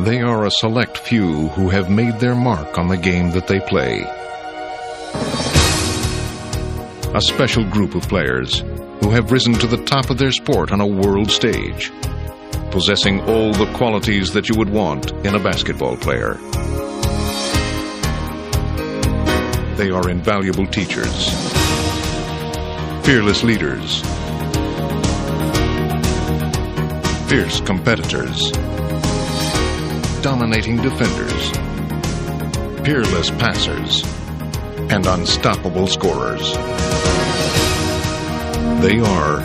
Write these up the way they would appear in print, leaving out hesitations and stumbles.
They are a select few who have made their mark on the game that they play. A special group of players who have risen to the top of their sport on a world stage, possessing all the qualities that you would want in a basketball player. They are invaluable teachers, fearless leaders, fierce competitors, dominating defenders, peerless passers, and unstoppable scorers. They are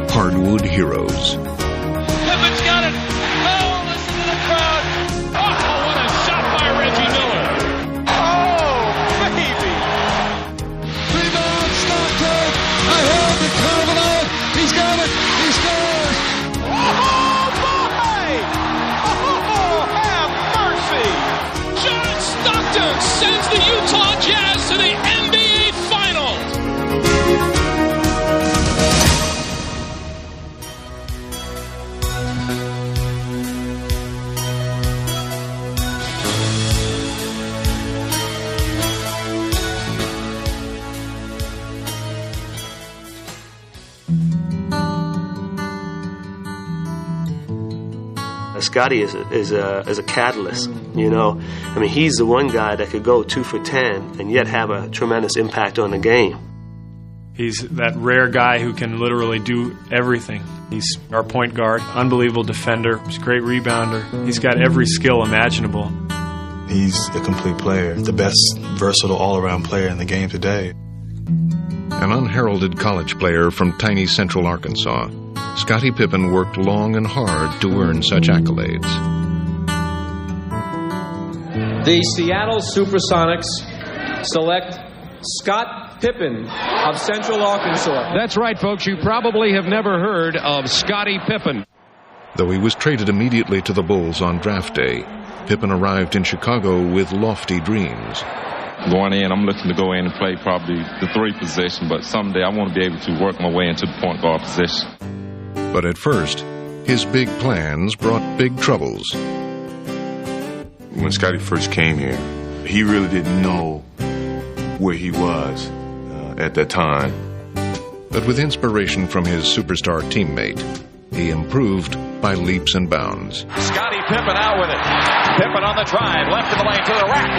Hardwood Heroes. Pippen's got it! Oh, listen to the crowd! Oh, what a shot by Reggie Miller! Oh, baby! Rebound, Stockton! Ahead to Carvalho! He's got it! He scores! Oh, boy! Oh, have mercy! John Stockton sends the Utah Jazz to the NBA Finals! Scotty is a catalyst, you know. I mean, he's the one guy that could go 2 for 10 and yet have a tremendous impact on the game. He's that rare guy who can literally do everything. He's our point guard, unbelievable defender, he's a great rebounder. He's got every skill imaginable. He's a complete player, the best versatile all-around player in the game today. An unheralded college player from tiny central Arkansas, Scottie Pippen worked long and hard to earn such accolades. The Seattle Supersonics select Scott Pippen of Central Arkansas. That's right, folks. You probably have never heard of Scottie Pippen. Though he was traded immediately to the Bulls on draft day, Pippen arrived in Chicago with lofty dreams. Going in, I'm looking to go in and play probably the 3 position, but someday I want to be able to work my way into the point guard position. But at first, his big plans brought big troubles. When Scotty first came here, he really didn't know where he was at that time. But with inspiration from his superstar teammate, he improved by leaps and bounds. Scottie Pippen out with it. Pippen on the drive, left of the lane to the rack.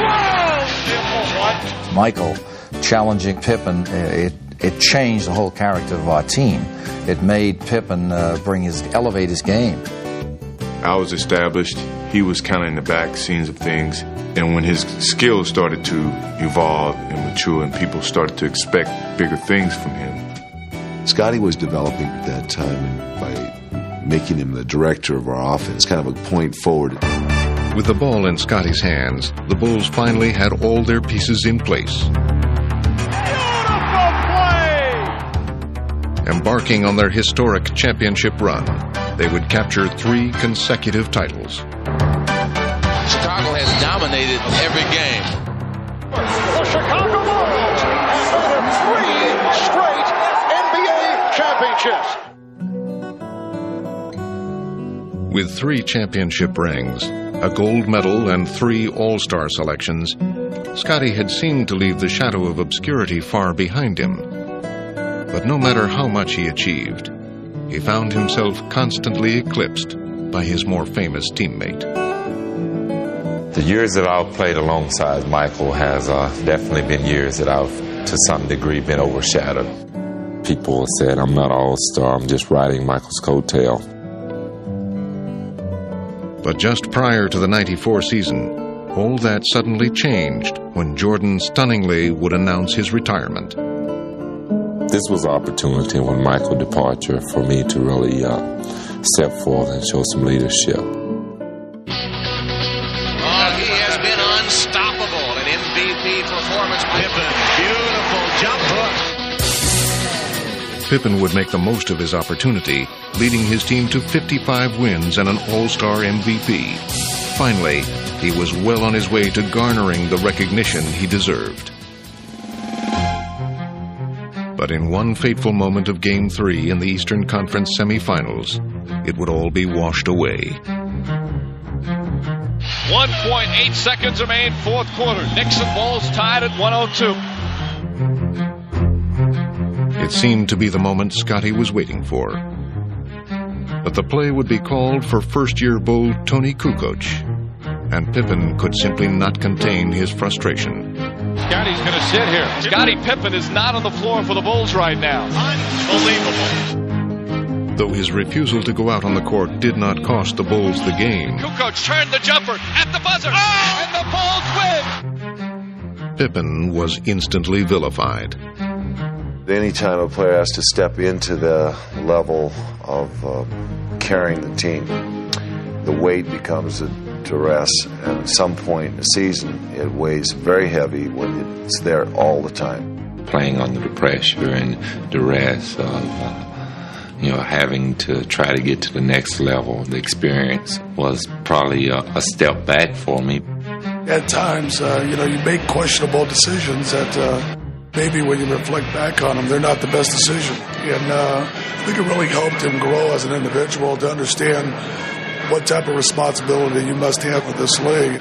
Whoa! Michael challenging Pippen, it changed the whole character of our team. It made Pippen elevate his game. I was established. He was kind of in the back scenes of things. And when his skills started to evolve and mature and people started to expect bigger things from him. Scotty was developing at that time by making him the director of our offense, kind of a point forward. With the ball in Scotty's hands, the Bulls finally had all their pieces in place. Embarking on their historic championship run, they would capture 3 consecutive titles. Chicago has dominated every game. The Chicago Bulls have 3 straight NBA championships. With 3 championship rings, a gold medal, and 3 All-Star selections, Scotty had seemed to leave the shadow of obscurity far behind him. But no matter how much he achieved, he found himself constantly eclipsed by his more famous teammate. The years that I've played alongside Michael has definitely been years that I've, to some degree, been overshadowed. People said, I'm not an all-star, I'm just riding Michael's coattail. But just prior to the '94 season, all that suddenly changed when Jordan stunningly would announce his retirement. This was an opportunity when Michael's departure for me to really step forward and show some leadership. He has been unstoppable. An MVP performance. Pippen, beautiful jump hook. Pippen would make the most of his opportunity, leading his team to 55 wins and an All-Star MVP. Finally, he was well on his way to garnering the recognition he deserved. But in one fateful moment of Game 3 in the Eastern Conference semifinals, it would all be washed away. 1.8 seconds remain, fourth quarter. Nixon Bulls tied at 102. It seemed to be the moment Scotty was waiting for. But the play would be called for first-year Bull Tony Kukoc, and Pippen could simply not contain his frustration. Scotty's going to sit here. Scottie Pippen is not on the floor for the Bulls right now. Unbelievable. Though his refusal to go out on the court did not cost the Bulls the game. Kukoc turned the jumper at the buzzer. Oh! And the Bulls win! Pippen was instantly vilified. Anytime a player has to step into the level of carrying the team, the weight becomes a duress, and at some point in the season it weighs very heavy when it's there all the time. Playing under the pressure and duress of having to try to get to the next level, the experience was probably a step back for me. At times, you make questionable decisions that maybe when you reflect back on them, they're not the best decision. And I think it really helped him grow as an individual to understand what type of responsibility you must have with this league.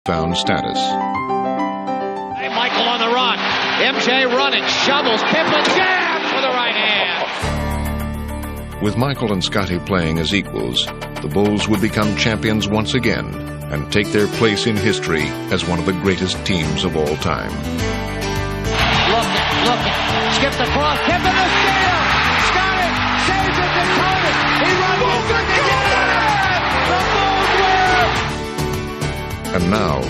Found status. Hey, Michael on the run. MJ running, shovels, Pippen jams for the right hand. With Michael and Scotty playing as equals, the Bulls would become champions once again and take their place in history as one of the greatest teams of all time. Looking, skips across, Pippen the steal. Scotty saves it to Tony. He runs And now,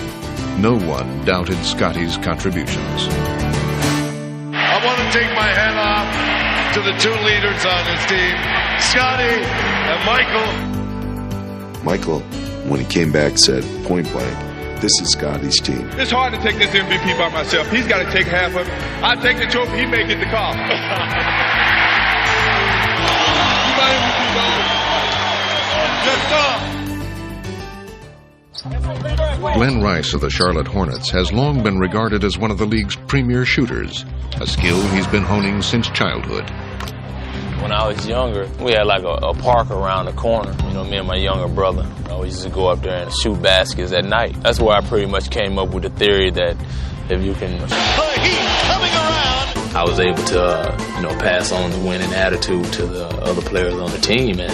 no one doubted Scotty's contributions. I want to take my hat off to the two leaders on this team, Scotty and Michael. Michael, when he came back, said point blank, this is Scotty's team. It's hard to take this MVP by myself. He's got to take half of it. I take the trophy, he may get the call. Good stuff. Glenn Rice of the Charlotte Hornets has long been regarded as one of the league's premier shooters, a skill he's been honing since childhood. When I was younger, we had like a park around the corner. Me and my younger brother, we used to go up there and shoot baskets at night. That's where I pretty much came up with the theory that if you can... coming around. I was able to, pass on the winning attitude to the other players on the team. And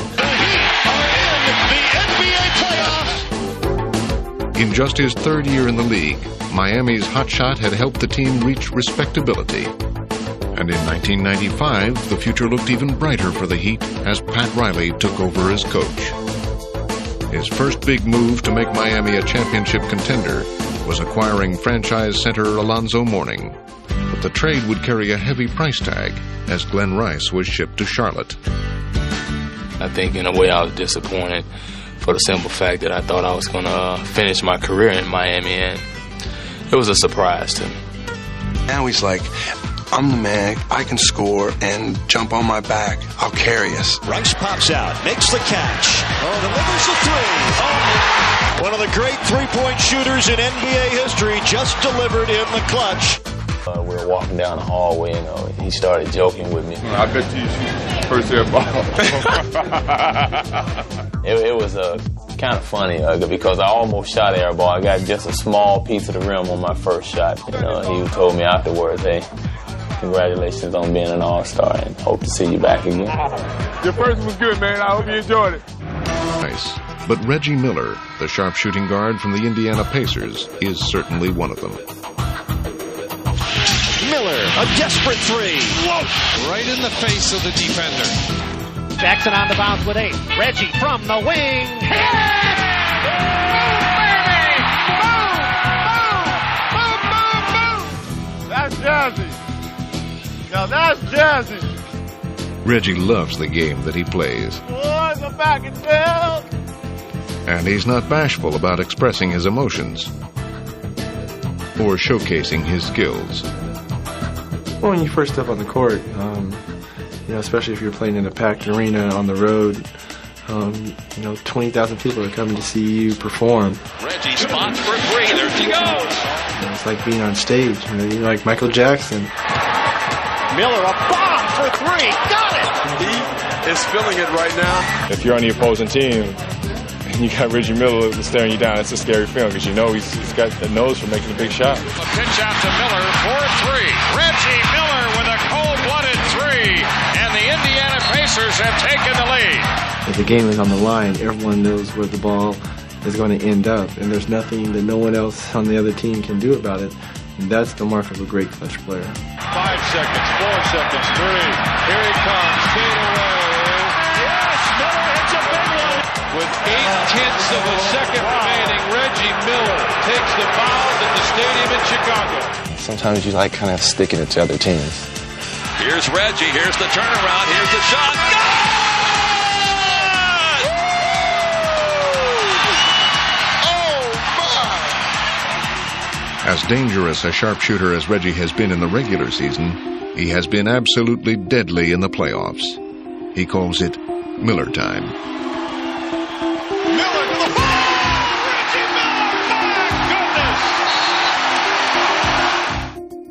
in just his third year in the league, Miami's hotshot had helped the team reach respectability. And in 1995, the future looked even brighter for the Heat as Pat Riley took over as coach. His first big move to make Miami a championship contender was acquiring franchise center Alonzo Mourning. But the trade would carry a heavy price tag as Glenn Rice was shipped to Charlotte. I think in a way I was disappointed for the simple fact that I thought I was going to finish my career in Miami, and it was a surprise to me. Now he's like, I'm the man, I can score and jump on my back, I'll carry us. Rice pops out, makes the catch, delivers the three. One of the great three-point shooters in NBA history just delivered in the clutch. We were walking down the hallway, and he started joking with me. I bet you first air ball. It was kind of funny because I almost shot air ball. I got just a small piece of the rim on my first shot. He told me afterwards, hey, congratulations on being an all-star, and hope to see you back again. Your first was good, man. I hope you enjoyed it. Nice. But Reggie Miller, the sharpshooting guard from the Indiana Pacers, is certainly one of them. Miller, a desperate three. Whoa! Right in the face of the defender. Jackson on the bounce with 8. Reggie from the wing. Hit it! That's jazzy. Now that's jazzy. Reggie loves the game that he plays. Boys, I'm back in town. And he's not bashful about expressing his emotions or showcasing his skills. Well, when you first step on the court, especially if you're playing in a packed arena on the road, 20,000 people are coming to see you perform. Reggie spots for 3. There she goes. It's like being on stage. You're like Michael Jackson. Miller, a bomb for 3. Got it. He is feeling it right now. If you're on the opposing team and you got Reggie Miller staring you down, it's a scary feeling because you know he's got the nose for making a big shot. A pitch out to Miller for 3. Reggie Miller with a cold-blooded 3. And the Indiana Pacers have taken the lead. If the game is on the line, everyone knows where the ball is going to end up, and there's nothing that no one else on the other team can do about it. And that's the mark of a great clutch player. 5 seconds, 4 seconds, 3. Here he comes, fade away. Yes, Miller hits a big one. With 0.8 of a second remaining, Reggie Miller takes the mound at the stadium in Chicago. Sometimes you like kind of sticking it to other teams. Here's Reggie. Here's the turnaround. Here's the shot. As dangerous a sharpshooter as Reggie has been in the regular season, he has been absolutely deadly in the playoffs. He calls it Miller time. Miller to the ball! Reggie Miller! My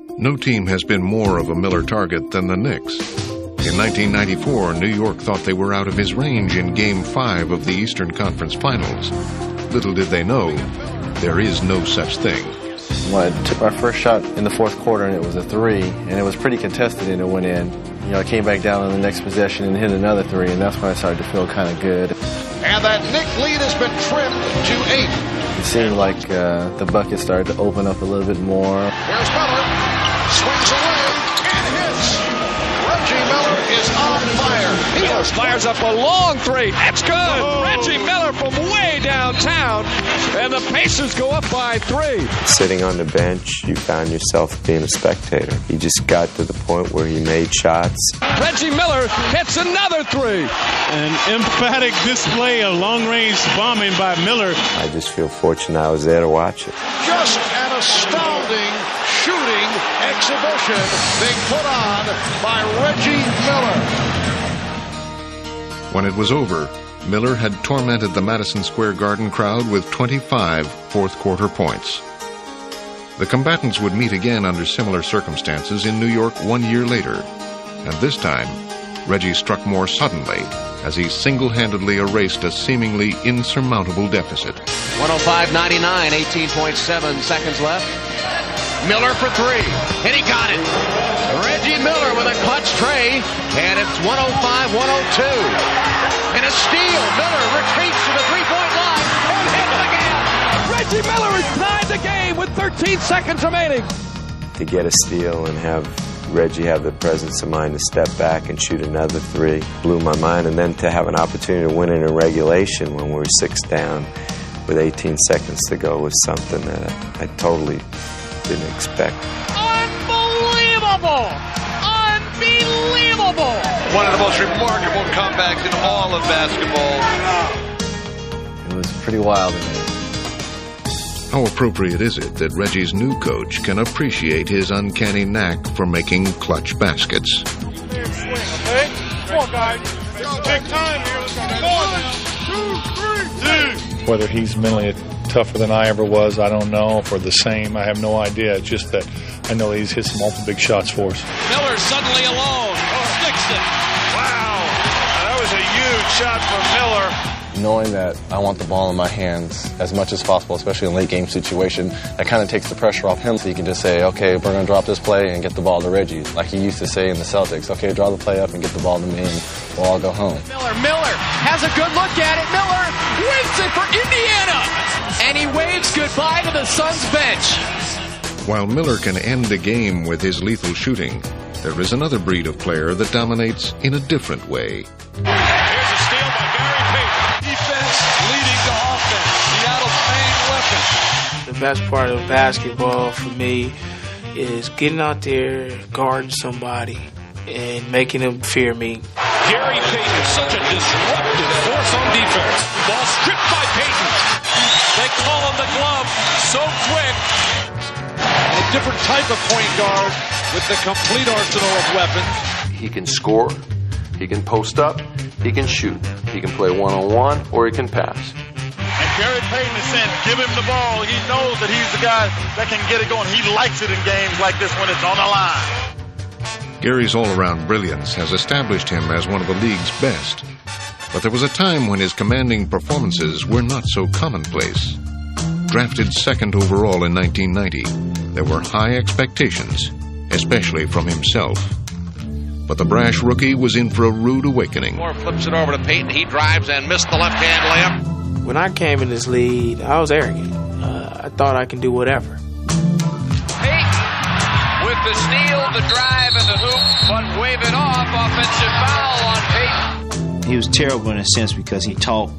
goodness! No team has been more of a Miller target than the Knicks. In 1994, New York thought they were out of his range in Game 5 of the Eastern Conference Finals. Little did they know, there is no such thing. When I took my first shot in the fourth quarter, and it was a 3, and it was pretty contested, and it went in. I came back down on the next possession and hit another 3, and that's when I started to feel kind of good. And that Knick lead has been trimmed to 8. It seemed like the bucket started to open up a little bit more. Here's Miller, swings away, and hits. Reggie Miller is on fire. He fires up a long 3. That's good. Oh. Reggie Miller from way downtown, and the Pacers go up by 3. Sitting on the bench, you found yourself being a spectator. He just got to the point where he made shots. Reggie Miller hits another 3. An emphatic display of long-range bombing by Miller. I just feel fortunate I was there to watch it. Just an astounding shooting exhibition being put on by Reggie Miller. When it was over, Miller had tormented the Madison Square Garden crowd with 25 fourth-quarter points. The combatants would meet again under similar circumstances in New York 1 year later, and this time, Reggie struck more suddenly as he single-handedly erased a seemingly insurmountable deficit. 105-99, 18.7 seconds left. Miller for 3, and he got it. Reggie Miller with a clutch tray, and it's 105-102. And a steal. Miller retreats to the three-point line and hits again. Reggie Miller has tied the game with 13 seconds remaining. To get a steal and have Reggie have the presence of mind to step back and shoot another 3 blew my mind. And then to have an opportunity to win it in regulation when we were 6 down with 18 seconds to go was something that I totally didn't expect. Unbelievable! Unbelievable! One of the most remarkable comebacks in all of basketball. It was pretty wild. How appropriate is it that Reggie's new coach can appreciate his uncanny knack for making clutch baskets? Okay? Come on, guys. Big time here. 1, 2, 3, Whether he's mentally tougher than I ever was, I don't know. If we're the same, I have no idea. It's just that I know he's hit some awful big shots for us. Miller suddenly alone. Sticks it. Wow. That was a huge shot from Miller. Knowing that I want the ball in my hands as much as possible, especially in a late game situation, that kind of takes the pressure off him, so he can just say, okay, we're going to drop this play and get the ball to Reggie. Like he used to say in the Celtics, okay, draw the play up and get the ball to me and we'll all go home. Miller has a good look at it. Miller waves it for Indiana. And he waves goodbye to the Suns bench. While Miller can end a game with his lethal shooting, there is another breed of player that dominates in a different way. Here's a steal by Gary Payton. Defense leading to offense. Seattle's main weapon. The best part of basketball for me is getting out there, guarding somebody, and making them fear me. Gary Payton is such a disruptive force on defense. Ball stripped by Payton. They call him the glove so quick. A different type of point guard with the complete arsenal of weapons. He can score, he can post up, he can shoot, he can play one-on-one, or he can pass. And Gary Payton is saying, give him the ball. He knows that he's the guy that can get it going. He likes it in games like this when it's on the line. Gary's all-around brilliance has established him as one of the league's best. But there was a time when his commanding performances were not so commonplace. Drafted second overall in 1990, there were high expectations, especially from himself. But the brash rookie was in for a rude awakening. Moore flips it over to Payton. He drives and missed the left-hand layup. When I came in this league, I was arrogant. I thought I can do whatever. Payton with the steal, the drive, and the hoop, but wave it off. Offensive foul on Payton. He was terrible in a sense because he talked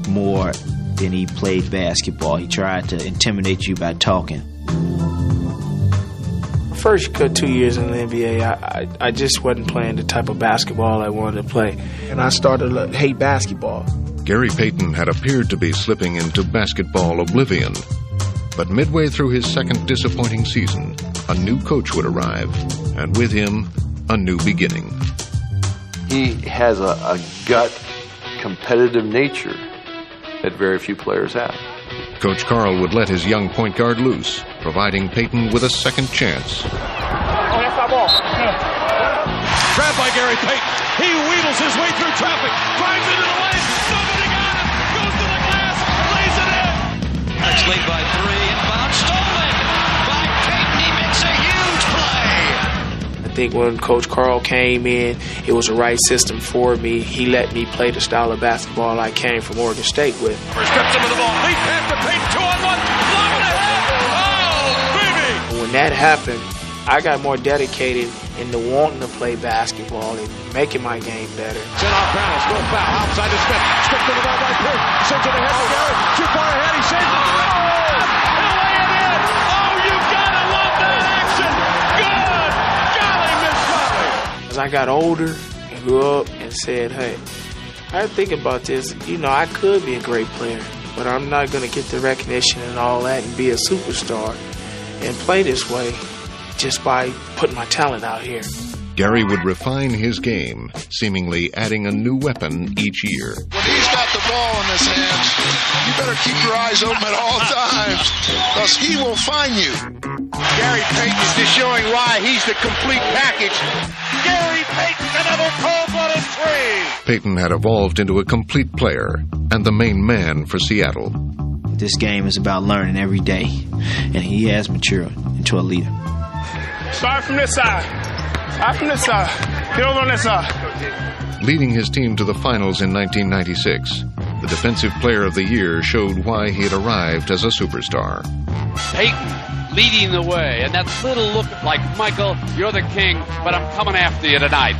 more than he played basketball. He tried to intimidate you by talking. First 2 years in the NBA, I just wasn't playing the type of basketball I wanted to play. And I started to hate basketball. Gary Payton had appeared to be slipping into basketball oblivion. But midway through his second disappointing season, a new coach would arrive, and with him, a new beginning. He has a gut competitive nature that very few players have. Coach Carl would let his young point guard loose, providing Payton with a second chance. Grabbed by Gary Payton. He wheedles his way through traffic, drives into the lane. Nobody got it. Goes to the glass, lays it in. Next lead by 3. Inbound stolen by Payton. He makes a huge play. I think when Coach Carl came in, it was the right system for me. He let me play the style of basketball I came from Oregon State with. First steps into the ball. Lead pass to Payton. 2-on-1. Lob it ahead. Oh, baby. When that happened, I got more dedicated into wanting to play basketball and making my game better. Sent off balance. No foul. Outside to Smith. Stripped to the ball by Payton. Sends it ahead to Gary. Too far ahead. He saves it. Oh! He'll lay it in. Oh, you gotta love that action. Good. Golly, Miss Golly. As I got older and grew up and said, hey, I think about this. You know, I could be a great player, but I'm not going to get the recognition and all that and be a superstar and play this way just by putting my talent out here. Gary would refine his game, seemingly adding a new weapon each year. When he's got the ball in his hands, you better keep your eyes open at all times, because he will find you. Gary Payton is just showing why he's the complete package. Gary Payton, another cold-blooded three. Payton had evolved into a complete player and the main man for Seattle. This game is about learning every day, and he has matured into a leader. Start from this side. Start from this side. Build on this side. Leading his team to the finals in 1996, the Defensive Player of the Year showed why he had arrived as a superstar. Payton leading the way, and that little look like, Michael, you're the king, but I'm coming after you tonight.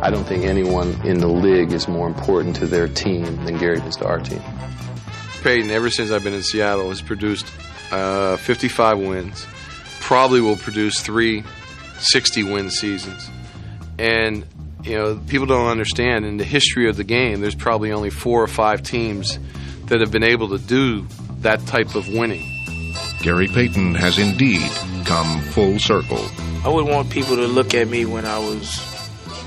I don't think anyone in the league is more important to their team than Gary is to our team. Payton, ever since I've been in Seattle, has produced 55 wins. Probably will produce 3 60-win seasons. And, you know, people don't understand, in the history of the game, there's probably only 4 or 5 teams that have been able to do that type of winning. Gary Payton has indeed come full circle. I would want people to look at me when I was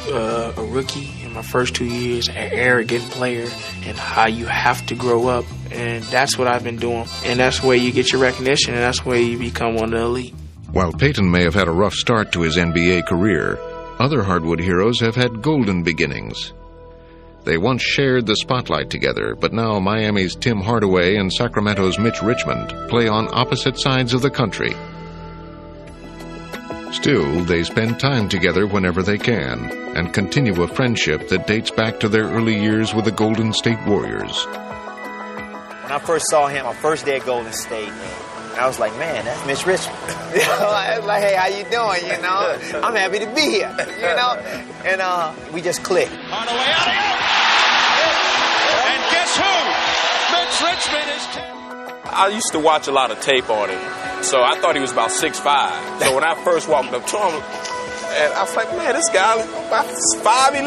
a rookie in my first 2 years, an arrogant player, and how you have to grow up. And that's what I've been doing. And that's where you get your recognition, and that's where you become one of the elite. While Payton may have had a rough start to his NBA career, other Hardwood heroes have had golden beginnings. They once shared the spotlight together, but now Miami's Tim Hardaway and Sacramento's Mitch Richmond play on opposite sides of the country. Still, they spend time together whenever they can and continue a friendship that dates back to their early years with the Golden State Warriors. When I first saw him, my first day at Golden State, I was like, man, that's Mitch Richmond. You know, I was like, hey, how you doing? You know, I'm happy to be here. You know, and we just clicked. Hardaway out of here. And guess who? Mitch Richmond is. I used to watch a lot of tape on him, so I thought he was about 6'5". So when I first walked up to him, and I was like, man, this guy is about 5'11", you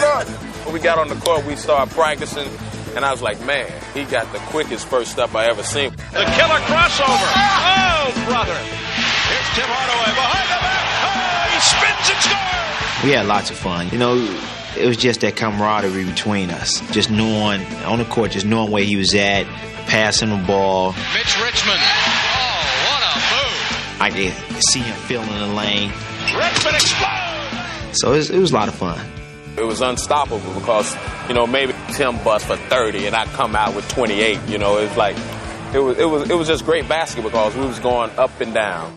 know? When we got on the court, we started practicing, and I was like, man, he got the quickest first step I ever seen. The killer crossover. Oh, brother. Here's Tim Hardaway behind the back. Oh, he spins and scores. We had lots of fun. You know, it was just that camaraderie between us. Just knowing, on the court, just knowing where he was at, passing the ball. Mitch Richmond. Oh, what a move. I could see him filling the lane. Richmond explodes. So it was a lot of fun. It was unstoppable because, you know, maybe Tim bust for 30 and I come out with 28. You know, it's like it was just great basketball because we was going up and down.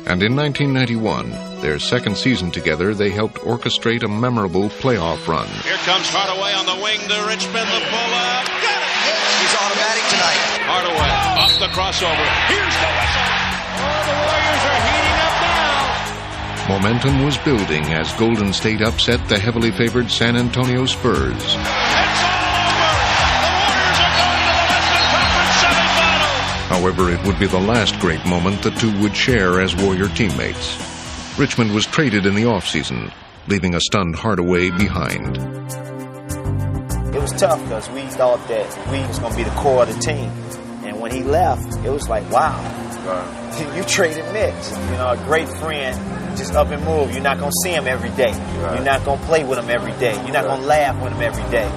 And in 1991, their second season together, they helped orchestrate a memorable playoff run. Here comes Hardaway on the wing to Richmond. The pull-up. Got it. He's automatic tonight. Hardaway off the crossover. Here's the whistle. Oh, the Warriors are heating up now. Momentum was building as Golden State upset the heavily favored San Antonio Spurs. It's all over. The Warriors are going to the Western Conference semifinals. However, it would be the last great moment the two would share as Warrior teammates. Richmond was traded in the offseason, leaving a stunned Hardaway behind. It was tough because we thought that we was going to be the core of the team. And when he left, it was like, wow, you traded Mitch. You know, a great friend, just up and move. You're not going to see him every day. You're not going to play with him every day. You're not going to laugh with him every day.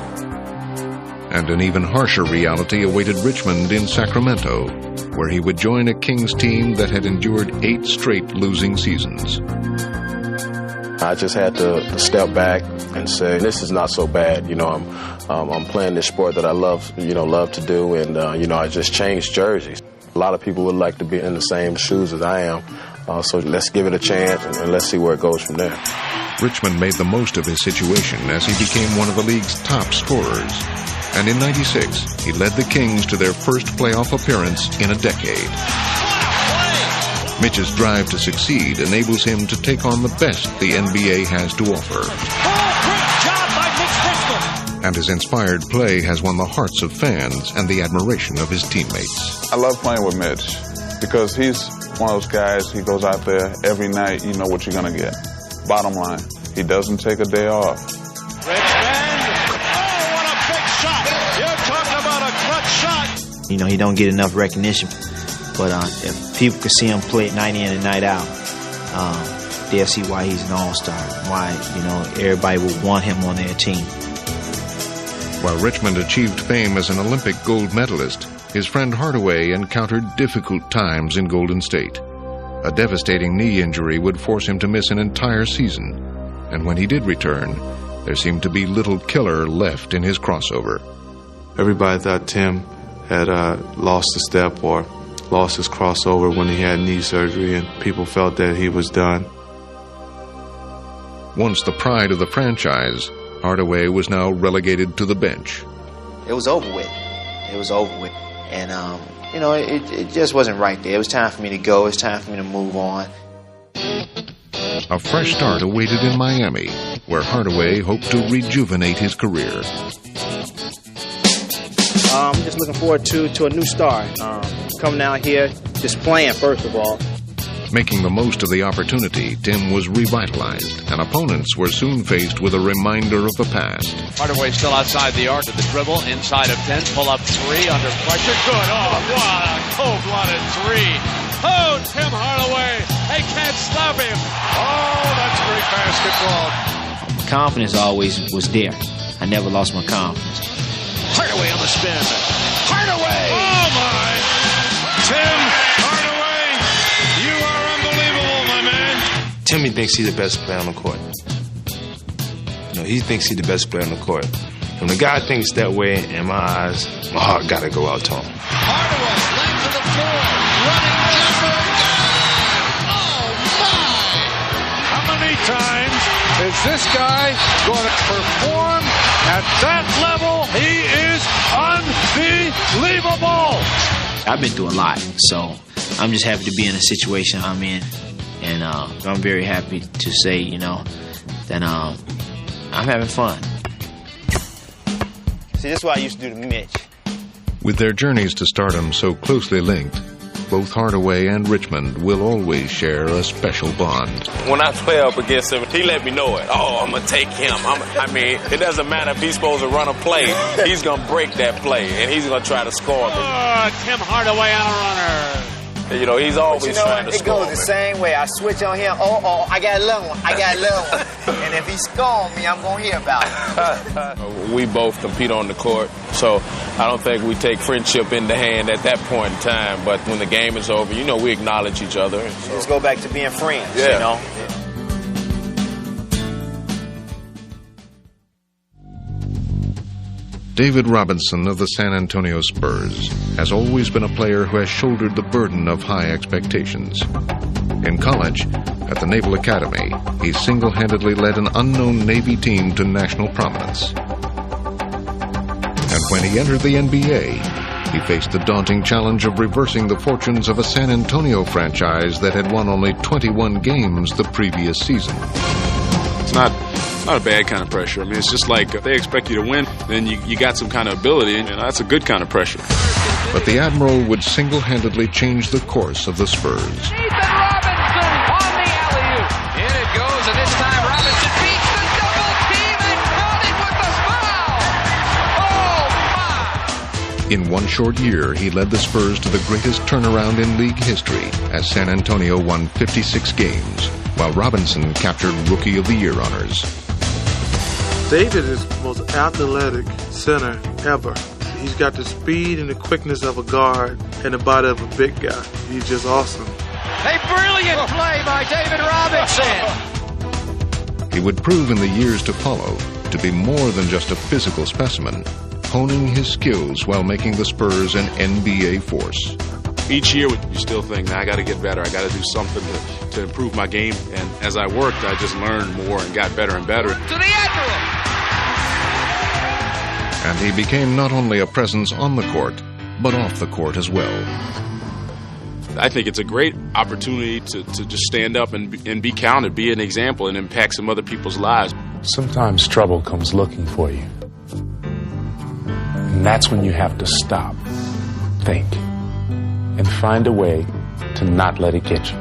And an even harsher reality awaited Richmond in Sacramento, where he would join a Kings team that had endured 8 straight losing seasons. I just had to step back and say, this is not so bad. You know, I'm playing this sport that I love to do, and you know, I just changed jerseys. A lot of people would like to be in the same shoes as I am, so let's give it a chance and let's see where it goes from there. Richmond made the most of his situation as he became one of the league's top scorers. And in '96, he led the Kings to their first playoff appearance in a decade. Mitch's drive to succeed enables him to take on the best the NBA has to offer. And his inspired play has won the hearts of fans and the admiration of his teammates. I love playing with Mitch because he's one of those guys, he goes out there every night, you know what you're going to get. Bottom line, he doesn't take a day off. You know, he don't get enough recognition, but if people could see him play night in and night out, they'll see why he's an all-star, why, you know, everybody would want him on their team. While Richmond achieved fame as an Olympic gold medalist, his friend Hardaway encountered difficult times in Golden State. A devastating knee injury would force him to miss an entire season, and when he did return, there seemed to be little killer left in his crossover. Everybody thought Tim had lost a step or lost his crossover when he had knee surgery, and people felt that he was done. Once the pride of the franchise, Hardaway was now relegated to the bench. It was over with. It was over with. And, you know, it just wasn't right there. It was time for me to go. It was time for me to move on. A fresh start awaited in Miami, where Hardaway hoped to rejuvenate his career. I'm just looking forward to a new start. Coming out here, just playing, first of all. Making the most of the opportunity, Tim was revitalized, and opponents were soon faced with a reminder of the past. Hardaway still outside the arc of the dribble, inside of 10, pull up 3, under pressure, good. Oh, what a cold-blooded 3. Oh, Tim Hardaway, they can't stop him. Oh, that's great basketball. Confidence always was there. I never lost my confidence. Hardaway on the spin. Hardaway! Oh, my. Tim Hardaway, you are unbelievable, my man. Timmy thinks he's the best player on the court. You know, he thinks he's the best player on the court. When the guy thinks that way, in my eyes, my heart got to go out to him. Hardaway, length to the floor, running jumper. Oh, my. How many times is this guy going to perform at that level? He is unbelievable. I've been through a lot, so I'm just happy to be in the situation I'm in. And I'm very happy to say, you know, that I'm having fun. See, this is what I used to do to Mitch. With their journeys to stardom so closely linked, both Hardaway and Richmond will always share a special bond. When I play up against him, he let me know it. Oh, I'm going to take him. I mean, it doesn't matter if he's supposed to run a play. He's going to break that play, and he's going to try to score me. Tim Hardaway on a runner. You know, he's always trying to score. It goes the same way. I switch on him. Oh, I got a little one. I got a little one. And if he score me, I'm going to hear about it. We both compete on the court, so I don't think we take friendship in the hand at that point in time. But when the game is over, you know, we acknowledge each other. So. Let's go back to being friends, yeah. You know? David Robinson of the San Antonio Spurs has always been a player who has shouldered the burden of high expectations. In college, at the Naval Academy, he single-handedly led an unknown Navy team to national prominence. And when he entered the NBA, he faced the daunting challenge of reversing the fortunes of a San Antonio franchise that had won only 21 games the previous season. It's not a bad kind of pressure. I mean, it's just like if they expect you to win, then you got some kind of ability, and that's a good kind of pressure. But the Admiral would single-handedly change the course of the Spurs. Nathan Robinson on the alley-oop. In it goes, and this time Robinson beats the double team and caught him with the foul. Oh, my! In one short year, he led the Spurs to the greatest turnaround in league history as San Antonio won 56 games, while Robinson captured Rookie of the Year honors. David is the most athletic center ever. He's got the speed and the quickness of a guard and the body of a big guy. He's just awesome. A brilliant play by David Robinson. He would prove in the years to follow to be more than just a physical specimen, honing his skills while making the Spurs an NBA force. Each year, you still think, I got to get better. I got to do something to improve my game. And as I worked, I just learned more and got better and better. To the Admiral. And he became not only a presence on the court, but off the court as well. I think it's a great opportunity to just stand up and be counted, be an example, and impact some other people's lives. Sometimes trouble comes looking for you. And that's when you have to stop, think, and find a way to not let it get you.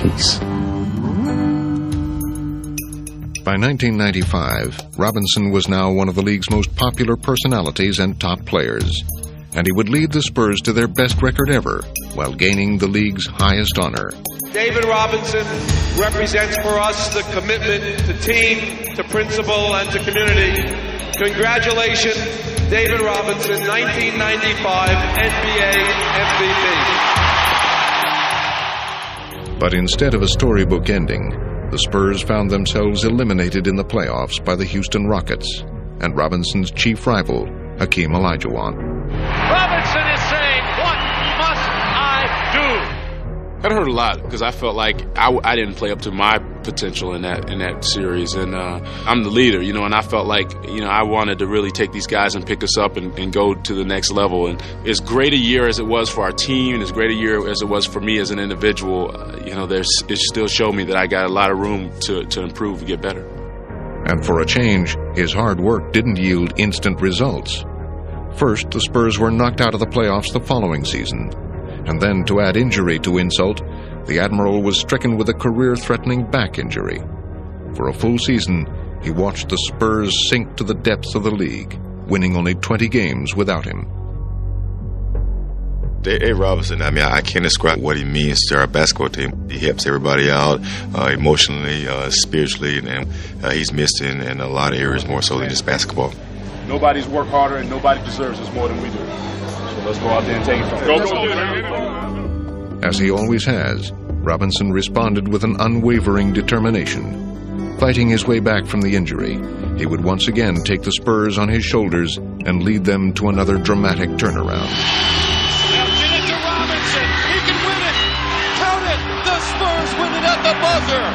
Peace. By 1995, Robinson was now one of the league's most popular personalities and top players, and he would lead the Spurs to their best record ever while gaining the league's highest honor. David Robinson represents for us the commitment to team, to principle, and to community. Congratulations, David Robinson, 1995 NBA MVP. But instead of a storybook ending, the Spurs found themselves eliminated in the playoffs by the Houston Rockets and Robinson's chief rival, Hakeem Olajuwon. Robinson is saying, what must I do? That hurt a lot because I felt like I didn't play up to my potential in that series, and I'm the leader, you know, and I felt like, you know, I wanted to really take these guys and pick us up and go to the next level. And as great a year as it was for our team, and as great a year as it was for me as an individual, you know, it still showed me that I got a lot of room to improve and get better. And for a change, his hard work didn't yield instant results. First, the Spurs were knocked out of the playoffs the following season. And then, to add injury to insult, the Admiral was stricken with a career-threatening back injury. For a full season, he watched the Spurs sink to the depths of the league, winning only 20 games without him. Dave Robinson, I mean, I can't describe what he means to our basketball team. He helps everybody out emotionally, spiritually, and he's missed in a lot of areas more so than just basketball. Nobody's worked harder and nobody deserves us more than we do. So let's go out there and take it from them. As he always has, Robinson responded with an unwavering determination. Fighting his way back from the injury, he would once again take the Spurs on his shoulders and lead them to another dramatic turnaround. Now get it to Robinson. He can win it. Count it. The Spurs win it at the buzzer.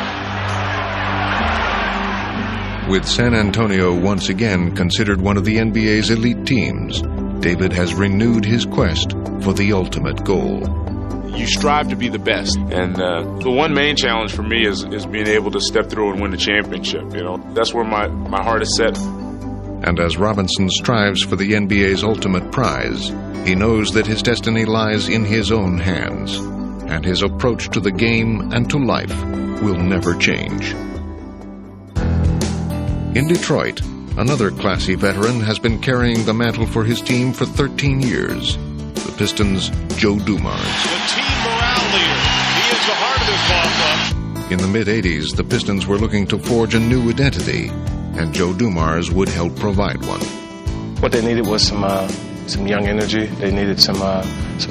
With San Antonio once again considered one of the NBA's elite teams, David has renewed his quest for the ultimate goal. You strive to be the best, and the one main challenge for me is being able to step through and win the championship. That's where my heart is set. And as Robinson strives for the NBA's ultimate prize, he knows that his destiny lies in his own hands, and his approach to the game and to life will never change. In Detroit, another classy veteran has been carrying the mantle for his team for 13 years. The Pistons' Joe Dumars. The team morale leader. He is the heart of this ball club. In the mid-'80s, the Pistons were looking to forge a new identity, and Joe Dumars would help provide one. What they needed was some young energy. They needed some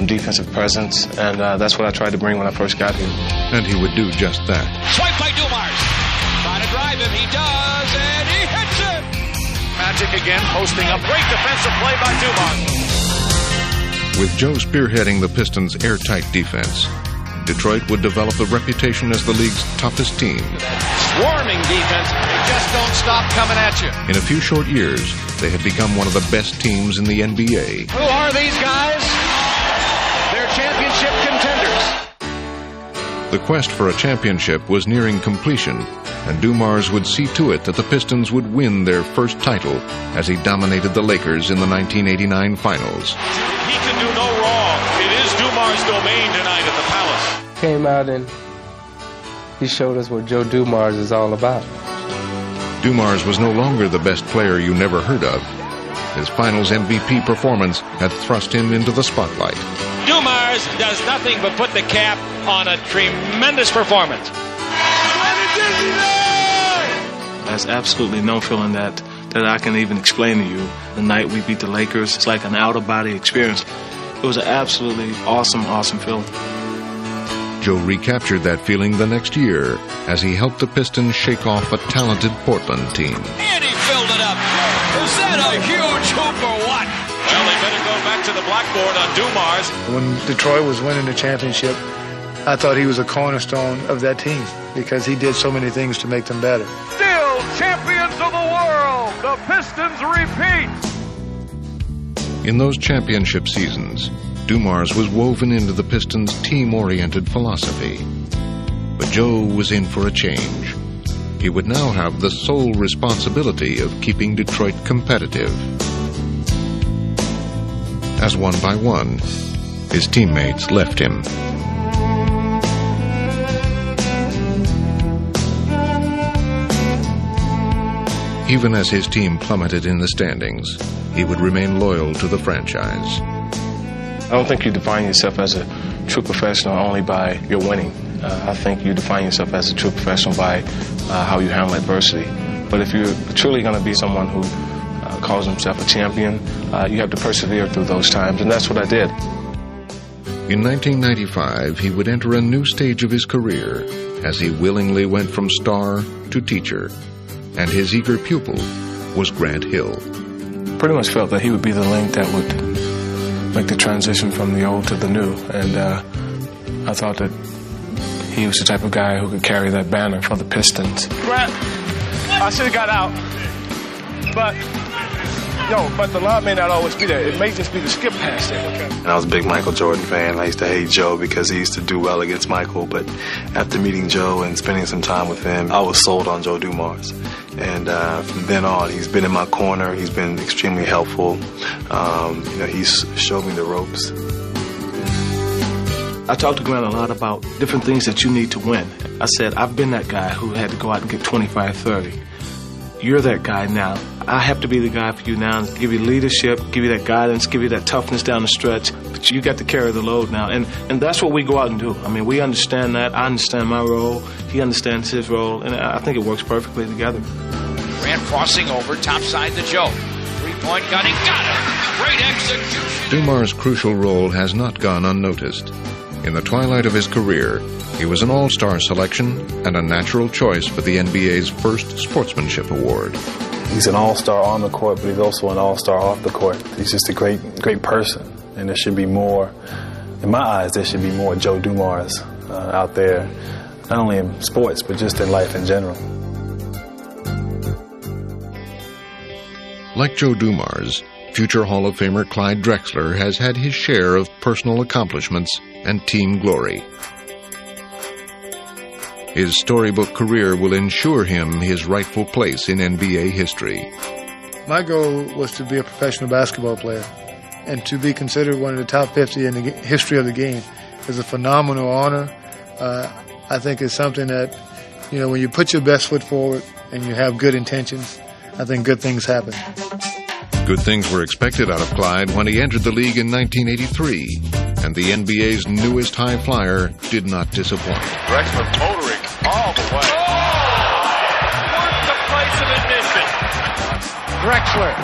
defensive presence, and that's what I tried to bring when I first got here. And he would do just that. Swipe by Dumars. Trying to drive him. He does, and he hits it. Magic again, posting up. Great defensive play by Dumars. With Joe spearheading the Pistons' airtight defense, Detroit would develop a reputation as the league's toughest team. Swarming defense. They just don't stop coming at you. In a few short years, they had become one of the best teams in the NBA. Who are these guys? They're championship contenders. The quest for a championship was nearing completion, and Dumars would see to it that the Pistons would win their first title as he dominated the Lakers in the 1989 finals. He can do no wrong. It is Dumars' domain tonight at the Palace. Came out and he showed us what Joe Dumars is all about. Dumars was no longer the best player you never heard of. His finals MVP performance had thrust him into the spotlight. Dumars does nothing but put the cap on a tremendous performance. There's absolutely no feeling that I can even explain to you. The night we beat the Lakers, it's like an out-of-body experience. It was an absolutely awesome feeling. Joe recaptured that feeling the next year as he helped the Pistons shake off a talented Portland team. And he filled it up. Is that a huge hoop or what? Well, they better go back to the blackboard on Dumars. When Detroit was winning the championship, I thought he was a cornerstone of that team because he did so many things to make them better. Still champions of the world. The Pistons repeat. In those championship seasons, Dumars was woven into the Pistons' team-oriented philosophy. But Joe was in for a change. He would now have the sole responsibility of keeping Detroit competitive. As one by one, his teammates left him. Even as his team plummeted in the standings, he would remain loyal to the franchise. I don't think you define yourself as a true professional only by your winning. I think you define yourself as a true professional by how you handle adversity. But if you're truly going to be someone who calls himself a champion, you have to persevere through those times, and that's what I did. In 1995, he would enter a new stage of his career as he willingly went from star to teacher, and his eager pupil was Grant Hill. Pretty much felt that he would be the link that would make the transition from the old to the new, and I thought that he was the type of guy who could carry that banner for the Pistons. Grant, I should have got out, but the line may not always be there. It may just be the skip pass there. And I was a big Michael Jordan fan. I used to hate Joe because he used to do well against Michael, but after meeting Joe and spending some time with him, I was sold on Joe Dumars. And from then on, he's been in my corner. He's been extremely helpful. He's showed me the ropes. I talked to Grant a lot about different things that you need to win. I said, I've been that guy who had to go out and get 25, 30. You're that guy now. I have to be the guy for you now and give you leadership, give you that guidance, give you that toughness down the stretch. But you got to carry the load now. And that's what we go out and do. I mean, we understand that. I understand my role. He understands his role. And I think it works perfectly together. Grant crossing over, top side to Joe. Three-point gunning, got him. Great execution. Dumars' crucial role has not gone unnoticed. In the twilight of his career, he was an all-star selection and a natural choice for the NBA's first sportsmanship award. He's an all-star on the court, but he's also an all-star off the court. He's just a great person, and there should be more. In my eyes, there should be more Joe Dumars out there, not only in sports, but just in life in general. Like Joe Dumars, future Hall of Famer Clyde Drexler has had his share of personal accomplishments and team glory. His storybook career will ensure him his rightful place in NBA history. My goal was to be a professional basketball player, and to be considered one of the top 50 in the history of the game is a phenomenal honor. I think it's something that, you know, when you put your best foot forward and you have good intentions, I think good things happen. Good things were expected out of Clyde when he entered the league in 1983, and the NBA's newest high flyer did not disappoint. Drexler motoring all the way. Oh! Worth the price of admission. Drexler.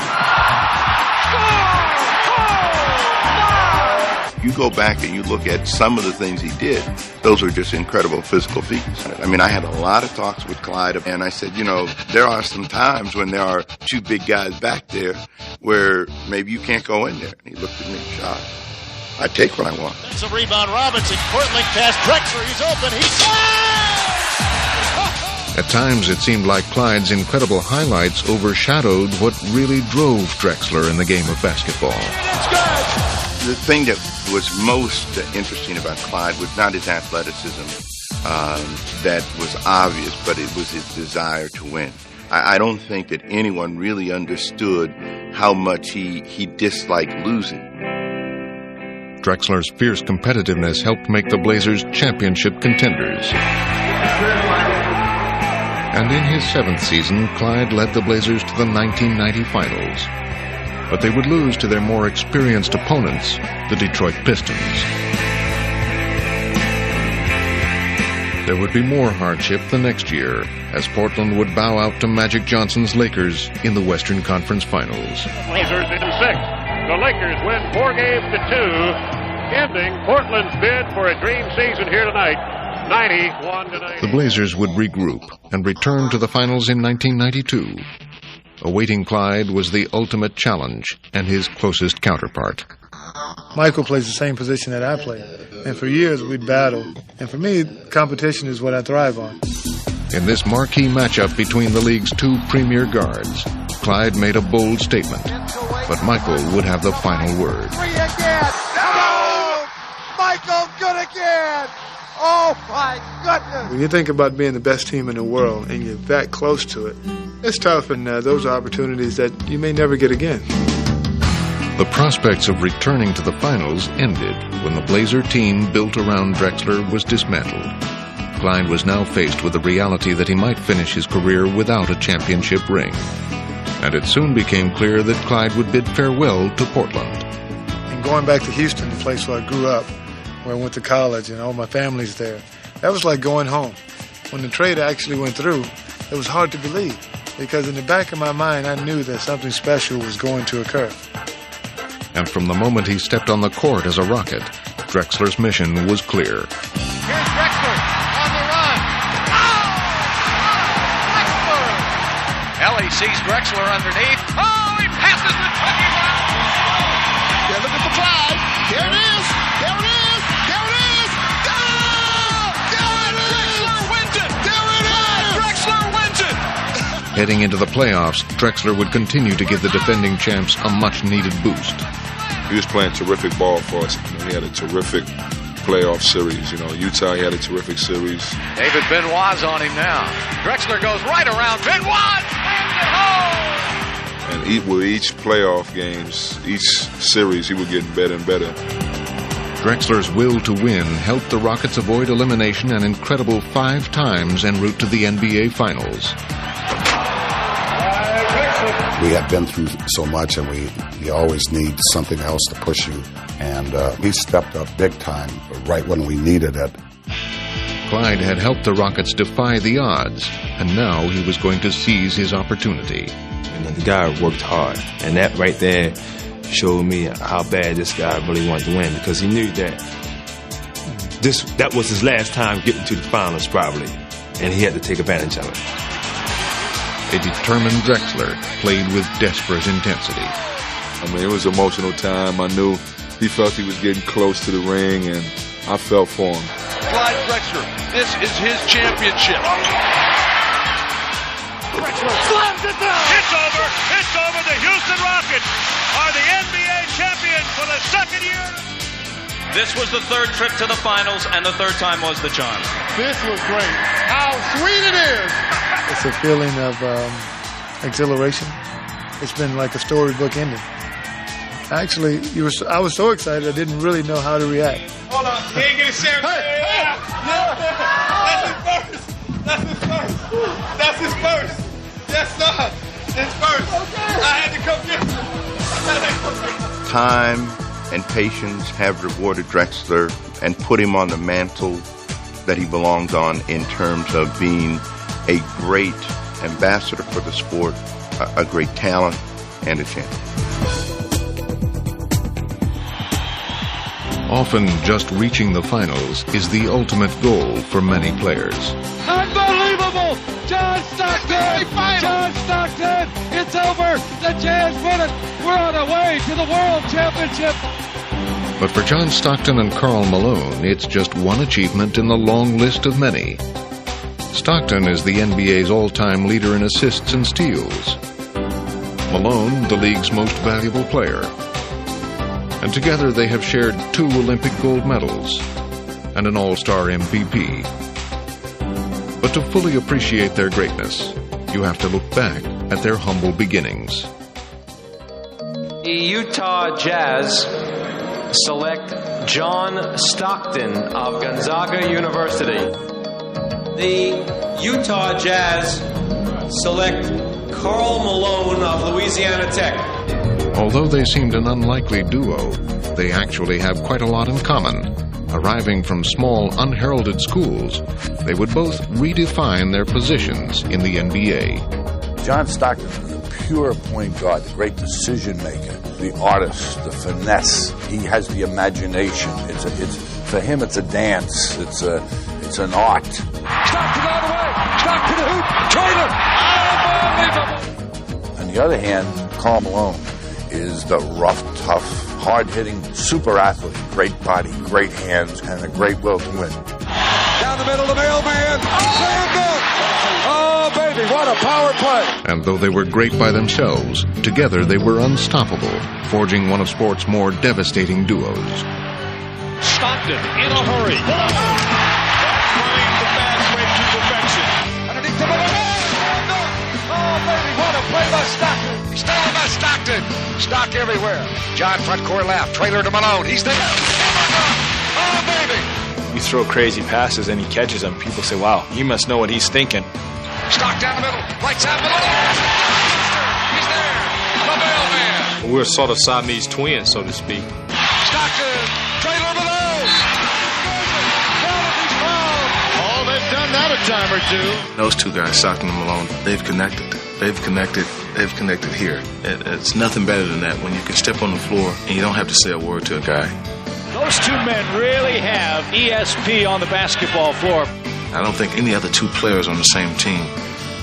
You go back and you look at some of the things he did, those are just incredible physical feats. I mean, I had a lot of talks with Clyde, and I said, you know, there are some times when there are two big guys back there where maybe you can't go in there. And he looked at me and shot. I take what I want. That's a rebound. Robinson, Portland pass. Drexler, he's open. He scores! At times, it seemed like Clyde's incredible highlights overshadowed what really drove Drexler in the game of basketball. It's good! The thing that was most interesting about Clyde was not his athleticism that was obvious, but it was his desire to win. I don't think that anyone really understood how much he disliked losing. Drexler's fierce competitiveness helped make the Blazers championship contenders. And in his 7th season, Clyde led the Blazers to the 1990 finals. But they would lose to their more experienced opponents, the Detroit Pistons. There would be more hardship the next year, as Portland would bow out to Magic Johnson's Lakers in the Western Conference Finals. Blazers in 6. The Lakers win 4-2, ending Portland's bid for a dream season here tonight, 91-90. The Blazers would regroup and return to the finals in 1992. Awaiting Clyde was the ultimate challenge and his closest counterpart. Michael plays the same position that I play, and for years we'd battled. And for me, competition is what I thrive on. In this marquee matchup between the league's two premier guards, Clyde made a bold statement, but Michael would have the final word. Three again! No! Michael, good again! Oh, my goodness! When you think about being the best team in the world and you're that close to it, it's tough, and those are opportunities that you may never get again. The prospects of returning to the finals ended when the Blazer team built around Drexler was dismantled. Clyde was now faced with the reality that he might finish his career without a championship ring. And it soon became clear that Clyde would bid farewell to Portland. And going back to Houston, the place where I grew up, where I went to college and all my family's there, that was like going home. When the trade actually went through, it was hard to believe, because in the back of my mind, I knew that something special was going to occur. And from the moment he stepped on the court as a Rocket, Drexler's mission was clear. Here's Drexler on the run. Oh! Drexler! Ellie sees Drexler underneath. Oh, he passes with 20 rounds. Yeah, look at the fly. There it is. There it is. There it is. Drexler wins it. There it is. Drexler wins it. Heading into the playoffs, Drexler would continue to give the defending champs a much-needed boost. He was playing terrific ball for us. He had a terrific playoff series. Utah, he had a terrific series. David Benoit's on him now. Drexler goes right around Benoit. And with each playoff games, each series, he was getting better and better. Drexler's will to win helped the Rockets avoid elimination an incredible 5 times en route to the NBA Finals. We have been through so much, and you always need something else to push you. And he stepped up big time right when we needed it. Clyde had helped the Rockets defy the odds, and now he was going to seize his opportunity. And the guy worked hard, and that right there showed me how bad this guy really wanted to win, because he knew that that was his last time getting to the finals probably, and he had to take advantage of it. A determined Drexler played with desperate intensity. It was an emotional time. I knew he felt he was getting close to the ring, and I felt for him. Clyde Drexler, this is his championship. Drexler slams it down. It's over. It's over. The Houston Rockets are the NBA champions for the second year. This was the third trip to the finals, and the third time was the charm. This was great. How sweet it is. It's a feeling of exhilaration. It's been like a storybook ending. Actually, I was so excited I didn't really know how to react. Hold on, he ain't getting shared. Hey, that's his first. That's his first. Yes, sir. His first. Okay. I had to come get you. Time and patience have rewarded Drexler and put him on the mantle that he belonged on in terms of being a great ambassador for the sport, a great talent, and a champion. Often just reaching the finals is the ultimate goal for many players. Unbelievable! John Stockton! John Stockton! It's over! The Jazz win it! We're on our way to the World Championship! But for John Stockton and Karl Malone, it's just one achievement in the long list of many. Stockton is the NBA's all-time leader in assists and steals. Malone, the league's most valuable player. And together they have shared 2 Olympic gold medals and an All-Star MVP. But to fully appreciate their greatness, you have to look back at their humble beginnings. The Utah Jazz select John Stockton of Gonzaga University. The Utah Jazz select Karl Malone of Louisiana Tech. Although they seemed an unlikely duo, they actually have quite a lot in common. Arriving from small, unheralded schools, they would both redefine their positions in the NBA. John Stockton is a pure point guard, the great decision maker, the artist, the finesse. He has the imagination. For him, it's a dance. It's an art. Stockton all the way! Stockton the hoop! Unbelievable! On the other hand, Karl Malone is the rough, tough, hard-hitting super athlete. Great body, great hands, and a great will to win. Down the middle, the mailman! Slam dunk! Oh, baby, what a power play! And though they were great by themselves, together they were unstoppable, forging one of sport's more devastating duos. Stockton in a hurry. Playing the fast way to perfection. Underneath the middle. Oh, baby, what a play by Stockton. Style by Stockton. Stock everywhere. John front court left. Trailer to Malone. He's there. Oh, baby. You throw crazy passes and he catches them. People say, wow, he must know what he's thinking. Stock down the middle. Right side Malone. He's there. The mailman. We're sort of Siamese twins, so to speak. Stockton. Trailer Malone. Oh, they've done that a time or two. Those 2 guys, Stockton and Malone, they've connected. They've connected here. It's nothing better than that when you can step on the floor and you don't have to say a word to a guy. Those 2 men really have ESP on the basketball floor. I don't think any other 2 players on the same team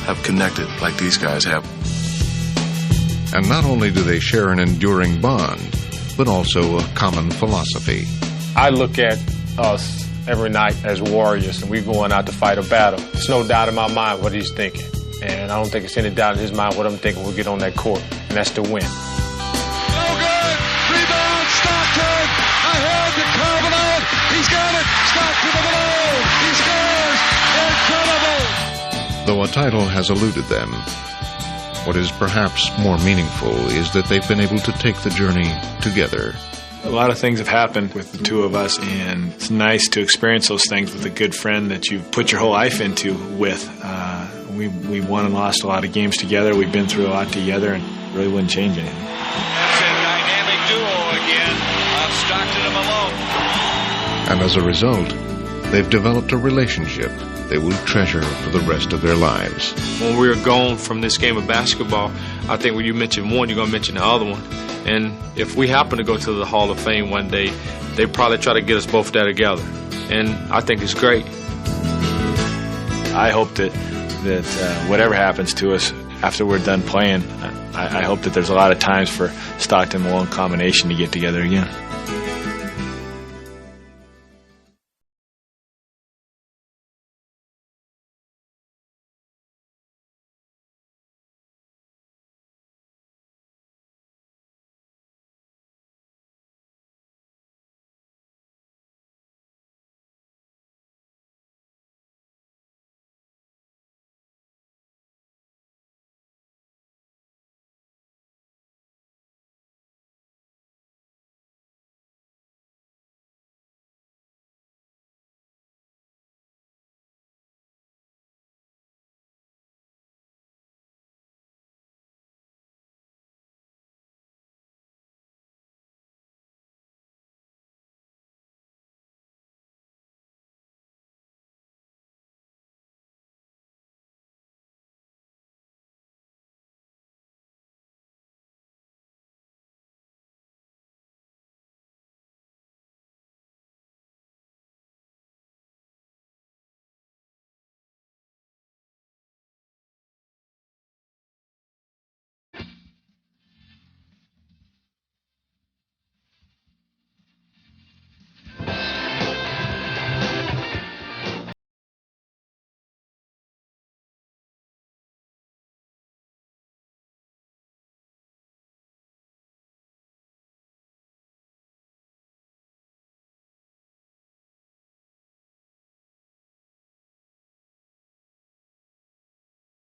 have connected like these guys have. And not only do they share an enduring bond, but also a common philosophy. I look at us every night as warriors, and we're going out to fight a battle. There's no doubt in my mind what he's thinking. And I don't think it's any doubt in his mind what I'm thinking. We'll get on that court, and that's to win. No good. Rebound, Stockton. Ahead to Karl Malone. He's got it. Stockton to Malone. He scores. Incredible. Though a title has eluded them, what is perhaps more meaningful is that they've been able to take the journey together. A lot of things have happened with the 2 of us, and it's nice to experience those things with a good friend that you've put your whole life into with. We won and lost a lot of games together. We've been through a lot together, and really wouldn't change anything. That's a dynamic duo again of Stockton and Malone. And as a result, they've developed a relationship they will treasure for the rest of their lives. When we're gone from this game of basketball, I think when you mention one, you're going to mention the other one. And if we happen to go to the Hall of Fame one day, they probably try to get us both there together. And I think it's great. I hope that whatever happens to us after we're done playing, I hope that there's a lot of times for Stockton-Malone combination to get together again.